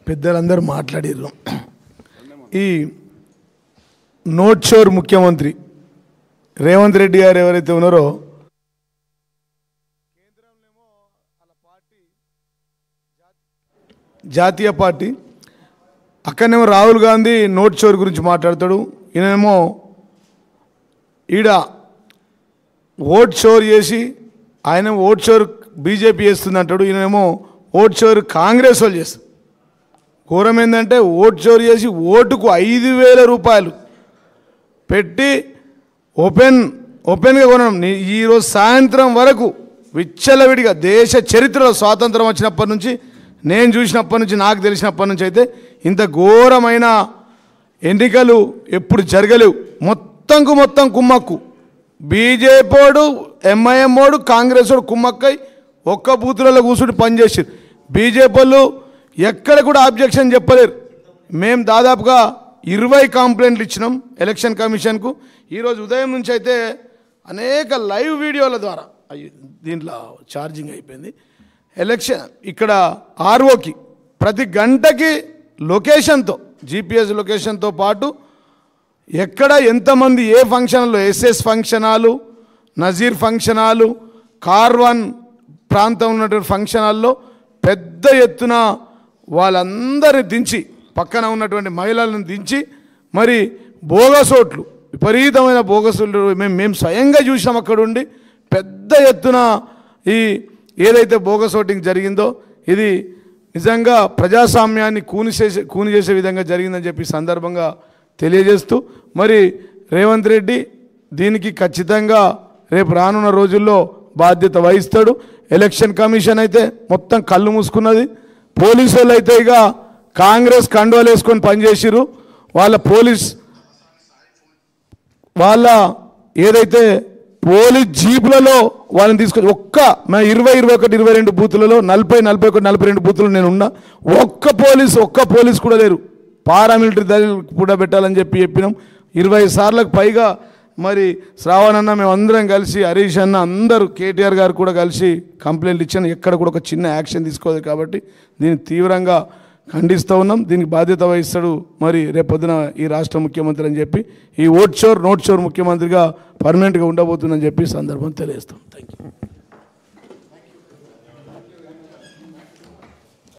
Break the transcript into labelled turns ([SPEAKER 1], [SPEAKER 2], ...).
[SPEAKER 1] పెద్దలందరూ మాట్లాడారు. ఈ నోట్ షోర్ ముఖ్యమంత్రి రేవంత్ రెడ్డి గారు ఎవరైతే ఉన్నారో కేంద్రంలో వాళ్ళ పార్టీ జాతీయ పార్టీ, అక్కడనేమో రాహుల్ గాంధీ నోట్ షోర్ గురించి మాట్లాడతాడు. ఈయనేమో ఈడ ఓట్ షోర్ చేసి ఆయన ఓట్ షోర్ బీజేపీ చేస్తుంది అంటాడు. ఈయనేమో ఓట్ షోర్ కాంగ్రెస్ వాళ్ళు చేస్తారు. ఘోరం ఏంటంటే ఓట్ షోర్ చేసి ఓటుకు 5,000 రూపాయలు పెట్టి ఓపెన్గా కొనడం. ఈరోజు సాయంత్రం వరకు విచ్చలవిడిగా దేశ చరిత్రలో స్వాతంత్రం వచ్చినప్పటి నుంచి, నేను చూసినప్పటి నుంచి, నాకు తెలిసినప్పటి నుంచి అయితే ఇంత ఘోరమైన ఎన్నికలు ఎప్పుడు జరగలేవు. మొత్తం కుమ్మక్కు, బీజేపీడు, ఎంఐఎం వాడు, కాంగ్రెస్ వాడు కుమ్మక్కై ఒక్క బూతులలో కూర్చుని పనిచేసారు. బీజేపీ వాళ్ళు ఎక్కడ కూడా ఆబ్జెక్షన్ చెప్పలేరు. మేము దాదాపుగా 20 కంప్లైంట్లు ఇచ్చినాం ఎలక్షన్ కమిషన్కు. ఈరోజు ఉదయం నుంచి అయితే అనేక లైవ్ వీడియోల ద్వారా, దీంట్లో ఛార్జింగ్ అయిపోయింది, ఎలక్షన్ ఇక్కడ ఆర్ఓకి ప్రతి గంటకి లొకేషన్తో, జీపీఎస్ లొకేషన్తో పాటు ఎక్కడ ఎంతమంది ఏ ఫంక్షన్లో, SS function hall, Nazeer function hall, Karwan ప్రాంతం ఉన్నటువంటి ఫంక్షన్ హాల్లో పెద్ద ఎత్తున వాళ్ళందరిని దించి, పక్కన ఉన్నటువంటి మహిళలను దించి, మరి బోగస్ ఓట్లు, విపరీతమైన బోగస్ ఓట్లు మేము స్వయంగా చూసినాం. అక్కడ ఉండి పెద్ద ఎత్తున ఈ ఏదైతే బోగస్ ఓటింగ్ జరిగిందో ఇది నిజంగా ప్రజాస్వామ్యాన్ని కూని చేసే విధంగా జరిగిందని చెప్పి సందర్భంగా తెలియజేస్తూ, మరి రేవంత్ రెడ్డి దీనికి ఖచ్చితంగా రేపు రానున్న రోజుల్లో బాధ్యత వహిస్తాడు. ఎలక్షన్ కమిషన్ అయితే మొత్తం కళ్ళు మూసుకున్నది. పోలీసు వాళ్ళు అయితే ఇక కాంగ్రెస్ కండువాలు వేసుకొని పనిచేసిరు. వాళ్ళ ఏదైతే పోలీస్ జీపులలో వాళ్ళని తీసుకొని 20, 21, 22 బూతులలో 40, 41, 42 బూతులు నేను ఉన్నా. ఒక్క పోలీస్ కూడా లేరు. పారామిలిటరీ దళాలు కూడా పెట్టాలని చెప్పినాం. 20 సార్లకు పైగా మరి శ్రావణ్ అన్న, మేము అందరం కలిసి, హరీష్ అన్న, అందరూ, కేటీఆర్ గారు కూడా కలిసి కంప్లైంట్లు ఇచ్చాను. ఎక్కడ కూడా ఒక చిన్న యాక్షన్ తీసుకోలేదు. కాబట్టి దీన్ని తీవ్రంగా ఖండిస్తూ ఉన్నాం. దీనికి బాధ్యత వహిస్తాడు మరి రేపొద్దున ఈ రాష్ట్ర ముఖ్యమంత్రి అని చెప్పి, ఈ నోట్ షోర్ ముఖ్యమంత్రిగా పర్మనెంట్గా ఉండబోతుందని చెప్పి సందర్భం తెలియజేస్తాం. Thank you.